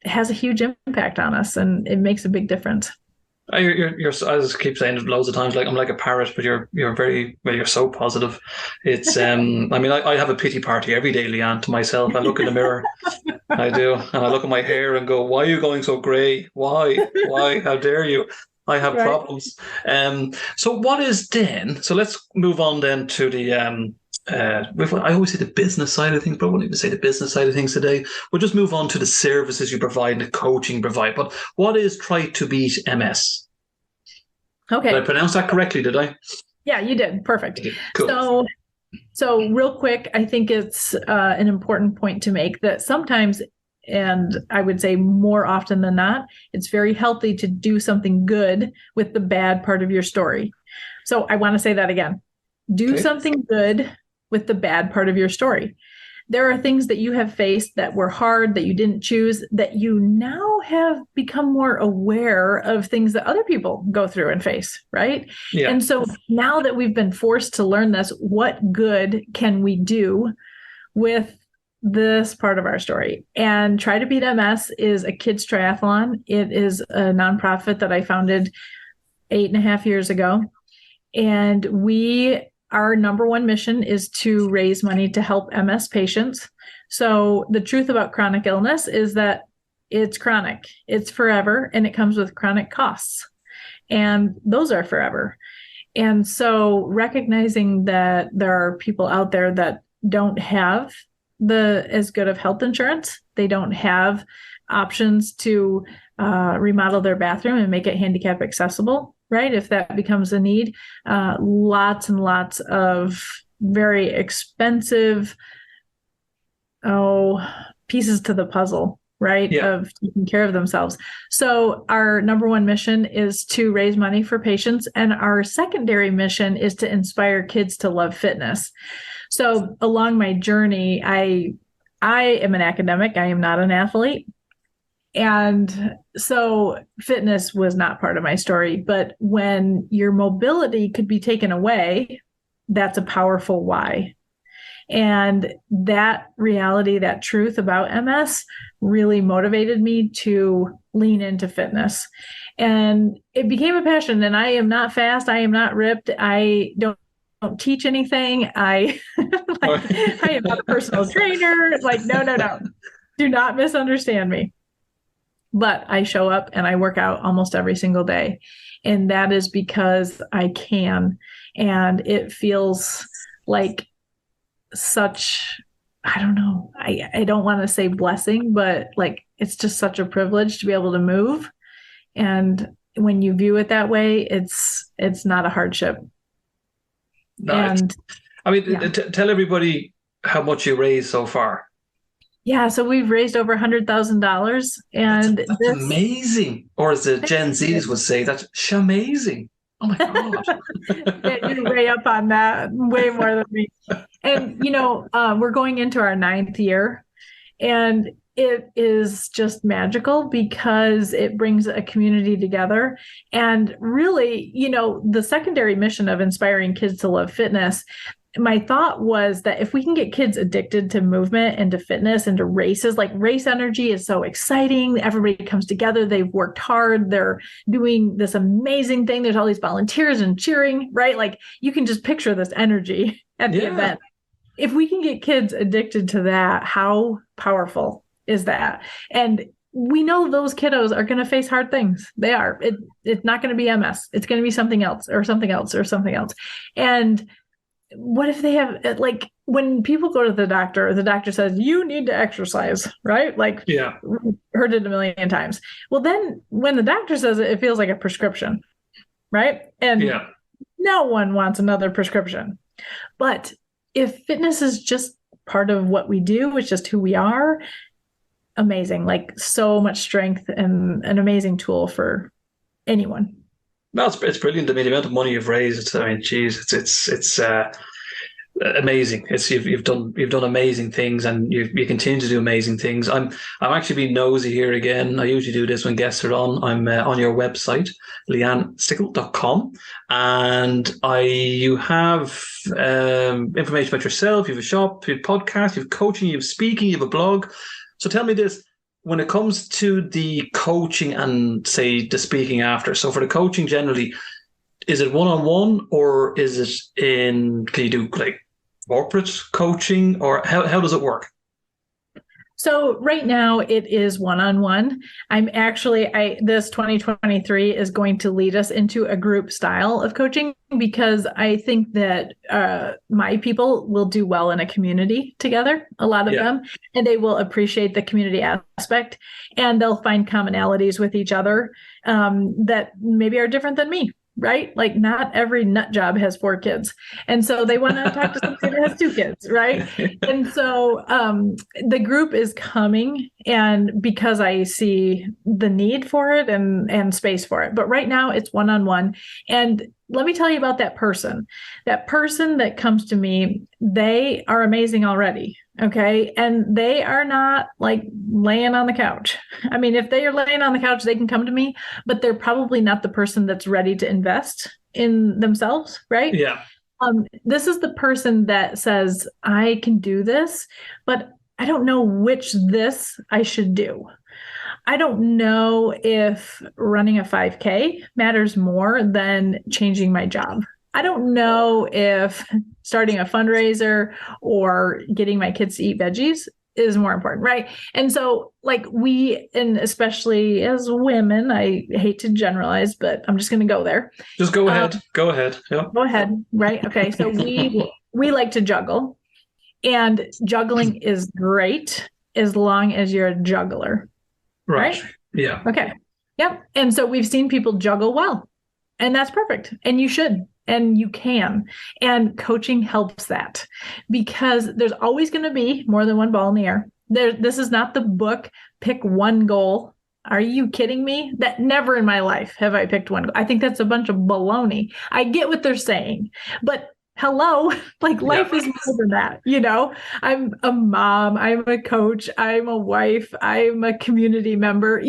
has a huge impact on us, and it makes a big difference. You're, I just keep saying it loads of times. Like I'm like a parrot, but you're very well. You're so positive. It's I mean, I have a pity party every day, Leann, to myself. I look in the mirror, I do, and I look at my hair and go, "Why are you going so grey? Why? Why? How dare you?" I have Right. problems. So what is then? So let's move on then to the I always say the business side of things, but I won't even say the business side of things today. We'll just move on to the services you provide and the coaching you provide. But what is Try to Beat MS? Okay. Did I pronounce that correctly? Did I? Yeah, you did. Perfect. Okay, cool. So real quick, I think it's an important point to make that sometimes, and I would say more often than not, it's very healthy to do something good with the bad part of your story. So I want to say that again. Do something good with the bad part of your story. There are things that you have faced that were hard, that you didn't choose, that you now have become more aware of things that other people go through and face, right? Yeah. And so now that we've been forced to learn this, what good can we do with this part of our story? And Try to Beat MS is a kids triathlon. It is a nonprofit that I founded 8.5 years ago. And our number one mission is to raise money to help MS patients. So the truth about chronic illness is that it's chronic, it's forever, and it comes with chronic costs. And those are forever. And so recognizing that there are people out there that don't have as good of health insurance, they don't have options to remodel their bathroom and make it handicap accessible, right? If that becomes a need, lots and lots of very expensive pieces to the puzzle, right? Yeah. Of taking care of themselves. So our number one mission is to raise money for patients. And our secondary mission is to inspire kids to love fitness. So along my journey, I am an academic. I am not an athlete. And so fitness was not part of my story. But when your mobility could be taken away, that's a powerful why. And that reality, that truth about MS really motivated me to lean into fitness. And it became a passion. And I am not fast. I am not ripped. I don't teach anything. I am not a personal trainer. Like, no. Do not misunderstand me. But I show up and I work out almost every single day. And that is because I can. And it feels like such, I don't know, I don't want to say blessing, but like it's just such a privilege to be able to move. And when you view it that way, it's not a hardship. Nice. And I mean, yeah. Tell everybody how much you raised so far. Yeah, so we've raised over $100,000, and that's amazing. Or as the Gen Zs would say, that's shamazing. Oh my God. Yeah, you're way up on that, way more than me. And, we're going into our 9th year, and it is just magical because it brings a community together. And really, the secondary mission of inspiring kids to love fitness, my thought was that if we can get kids addicted to movement and to fitness and to races, like race energy is so exciting. Everybody comes together. They've worked hard. They're doing this amazing thing. There's all these volunteers and cheering, right? Like you can just picture this energy at the event. If we can get kids addicted to that, how powerful is that? And we know those kiddos are going to face hard things. They are. It's not going to be MS. It's going to be something else or something else or something else. And what if they have, like, when people go to the doctor says, you need to exercise, right? Like, yeah, heard it a million times. Well, then when the doctor says it, it feels like a prescription, right? And no one wants another prescription. But if fitness is just part of what we do, it's just who we are, amazing, like so much strength and an amazing tool for anyone. No, it's brilliant. I mean, the amount of money you've raised, I mean, geez, it's amazing. You've done amazing things, and you continue to do amazing things. I'm actually being nosy here again. I usually do this when guests are on. I'm on your website, leannstickle.com, and you have information about yourself. You have a shop, you have podcasts, you have coaching, you have speaking, you have a blog. So tell me this. when it comes to the coaching and, say, the speaking after, so for the coaching generally, is it one-on-one or is it can you do like corporate coaching, or how does it work? So right now it is one-on-one. This 2023 is going to lead us into a group style of coaching, because I think that my people will do well in a community together, a lot of them, and they will appreciate the community aspect, and they'll find commonalities with each other that maybe are different than me. Right? Like not every nut job has 4 kids. And so they want to talk to somebody that has 2 kids, right? And so the group is coming, and because I see the need for it and space for it. But right now it's one-on-one. And let me tell you about that person. That person that comes to me, they are amazing already. Okay. And they are not like laying on the couch. I mean, if they are laying on the couch, they can come to me, but they're probably not the person that's ready to invest in themselves. Right. Yeah. This is the person that says, I can do this, but I don't know which this I should do. I don't know if running a 5K matters more than changing my job. I don't know if starting a fundraiser or getting my kids to eat veggies is more important, right? And so and especially as women, I hate to generalize, but I'm just going to go there. Just go ahead. Go ahead. Yeah. Go ahead. Right. Okay. So we like to juggle, and juggling is great as long as you're a juggler. Right? Yeah. Okay. Yep. And so we've seen people juggle well, and that's perfect. And you should, and you can. And coaching helps that, because there's always going to be more than one ball in the air. This is not the book, pick one goal. Are you kidding me? That never in my life have I picked one goal. I think that's a bunch of baloney. I get what they're saying, but hello, life is more than that. I'm a mom, I'm a coach, I'm a wife, I'm a community member.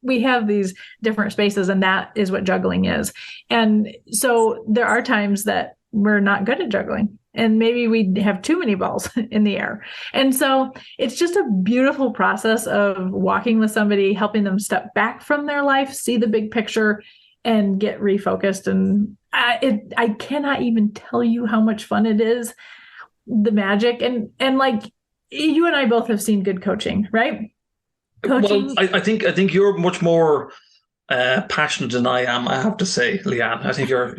We have these different spaces, and that is what juggling is. And so there are times that we're not good at juggling, and maybe we have too many balls in the air. And so it's just a beautiful process of walking with somebody, helping them step back from their life, see the big picture, and get refocused. And I cannot even tell you how much fun it is, the magic. And you and I both have seen good coaching, right? Coaching. Well, I think you're much more passionate than I am, I have to say, Leann. I think you're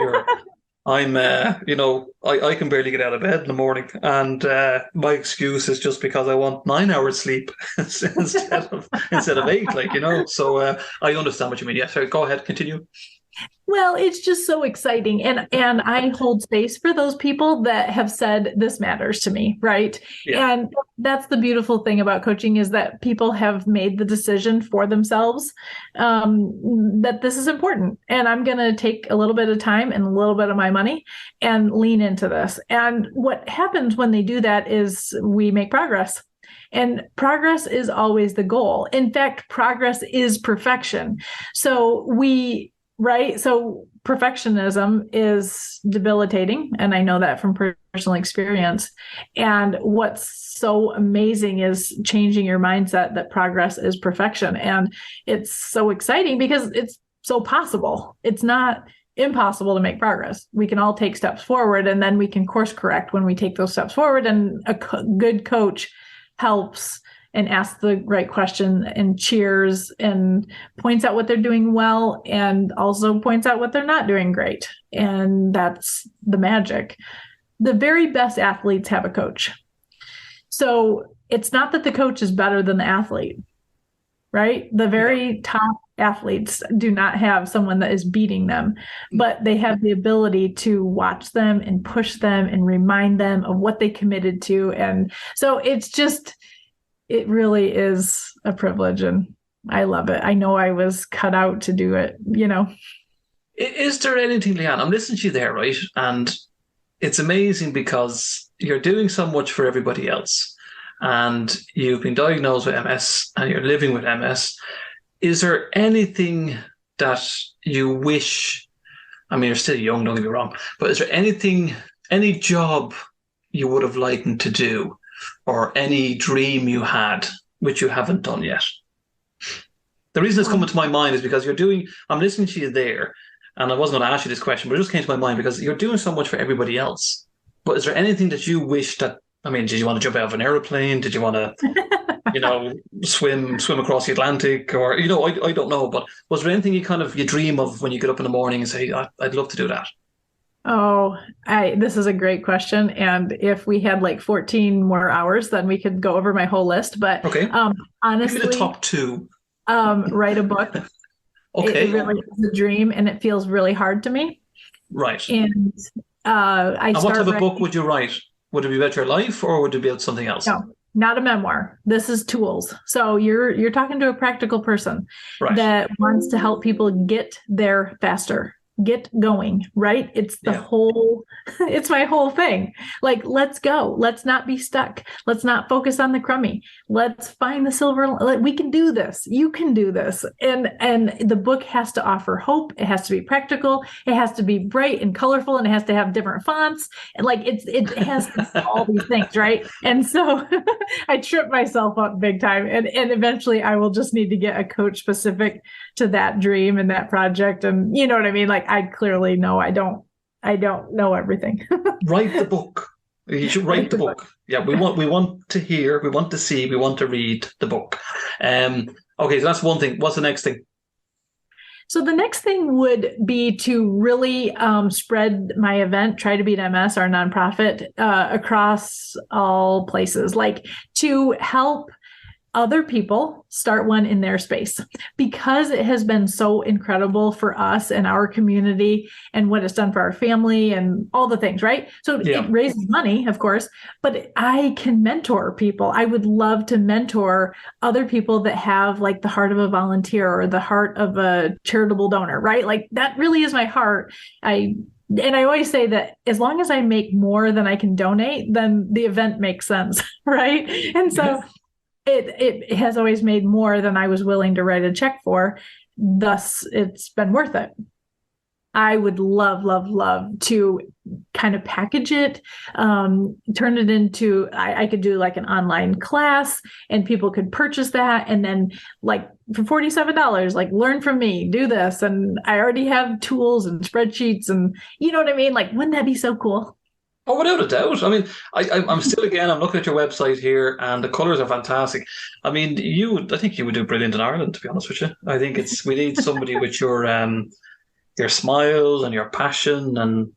I'm I can barely get out of bed in the morning, and my excuse is just because I want 9 hours sleep instead of 8, so I understand what you mean. Yeah, so go ahead, continue. Well, it's just so exciting. And I hold space for those people that have said, this matters to me, right? Yeah. And that's the beautiful thing about coaching, is that people have made the decision for themselves that this is important. And I'm going to take a little bit of time and a little bit of my money and lean into this. And what happens when they do that is we make progress. And progress is always the goal. In fact, progress is perfection. So perfectionism is debilitating, and I know that from personal experience. And what's so amazing is changing your mindset that progress is perfection. And it's so exciting because it's so possible. It's not impossible to make progress. We can all take steps forward, and then we can course correct when we take those steps forward. And a good coach helps and asks the right question and cheers and points out what they're doing well, and also points out what they're not doing great. And that's the magic. The very best athletes have a coach. So it's not that the coach is better than the athlete, right? The very top athletes do not have someone that is beating them, but they have the ability to watch them and push them and remind them of what they committed to. And so it really is a privilege, and I love it. I know I was cut out to do it, Is there anything, Leann, I'm listening to you there, right? And it's amazing because you're doing so much for everybody else, and you've been diagnosed with MS and you're living with MS. Is there anything that you wish, I mean, you're still young, don't get me wrong, but is there any job you would have liked to do, or any dream you had which you haven't done yet? The reason it's coming to my mind is because I'm listening to you there, and I wasn't going to ask you this question, but it just came to my mind because you're doing so much for everybody else. But is there anything that you wish that, I mean, did you want to jump out of an aeroplane? Did you want to, swim across the Atlantic? Or, I don't know. But was there anything you dream of when you get up in the morning and say, I'd love to do that? Oh, this is a great question. And if we had like 14 more hours, then we could go over my whole list. But okay. Honestly, maybe the top two. Write a book. Okay. It really is a dream, and it feels really hard to me. Right. And what type of book would you write? Would it be about your life, or would it be about something else? No, not a memoir. This is tools. So you're talking to a practical person that wants to help people get there faster, get going, right? It's it's my whole thing. Like, let's go. Let's not be stuck. Let's not focus on the crummy. Let's find the silver. We can do this. You can do this. And the book has to offer hope. It has to be practical. It has to be bright and colorful, and it has to have different fonts. And it has all these things, right? And so I trip myself up big time. And eventually I will just need to get a coach specific to that dream and that project. And you know what I mean? Like, I clearly know I don't know everything. Write the book. You should write the book. Yeah, we want to hear, we want to see, we want to read the book. Okay, so that's one thing. What's the next thing? So the next thing would be to really spread my event, Try to Beat MS, our nonprofit, across all places, like to help other people start one in their space, because it has been so incredible for us and our community and what it's done for our family and all the things, right? So it raises money, of course, but I can mentor people. I would love to mentor other people that have like the heart of a volunteer or the heart of a charitable donor, right? Like, that really is my heart. And I always say that as long as I make more than I can donate, then the event makes sense, right? And so it has always made more than I was willing to write a check for. Thus, it's been worth it. I would love to kind of package it, turn it into, I could do like an online class and people could purchase that. And then like for $47, like, learn from me, do this. And I already have tools and spreadsheets and you know what I mean? Like, wouldn't that be so cool? Oh, without a doubt. I mean, I'm still, again, I'm looking at your website here and the colours are fantastic. I mean, I think you would do brilliant in Ireland, to be honest with you. I think we need somebody with your smile and your passion, and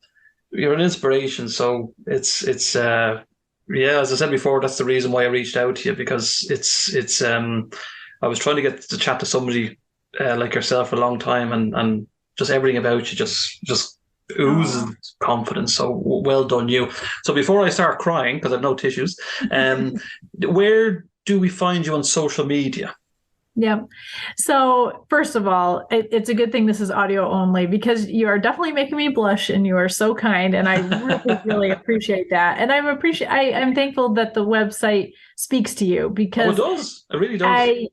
you're an inspiration. So it's as I said before, that's the reason why I reached out to you, because I was trying to get to chat to somebody like yourself for a long time, and just everything about you just oozes confidence. So well done, you. So before I start crying, because I've no tissues, where do we find you on social media? Yeah. So first of all, it's a good thing this is audio only, because you are definitely making me blush and you are so kind. And I really, really appreciate that. And I'm thankful that the website speaks to you, because it does. It really does.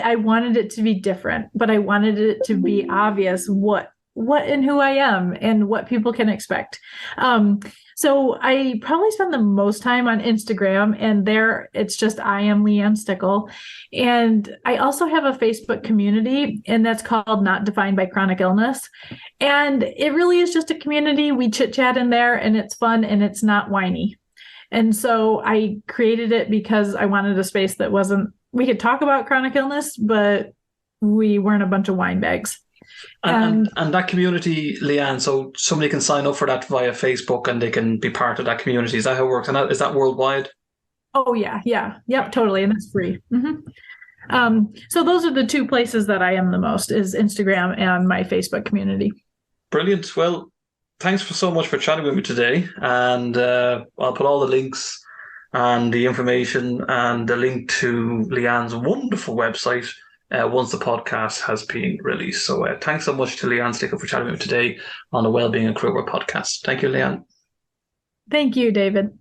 I wanted it to be different, but I wanted it to be obvious what and who I am and what people can expect. So I probably spend the most time on Instagram, and there it's just, I am Leann Stickle. And I also have a Facebook community, and that's called Not Defined by Chronic Illness. And it really is just a community. We chit chat in there, and it's fun and it's not whiny. And so I created it because I wanted a space that we could talk about chronic illness, but we weren't a bunch of wine bags. And that community, Leann, so somebody can sign up for that via Facebook and they can be part of that community. Is that how it works? And is that worldwide? Oh, yeah. Yep, totally. And that's free. Mm-hmm. So those are the two places that I am the most, is Instagram and my Facebook community. Brilliant. Well, thanks so much for chatting with me today. And I'll put all the links and the information and the link to Leann's wonderful website once the podcast has been released. So thanks so much to Leann Stickle for chatting with me today on the Wellbeing and Career podcast. Thank you, Leann. Thank you, David.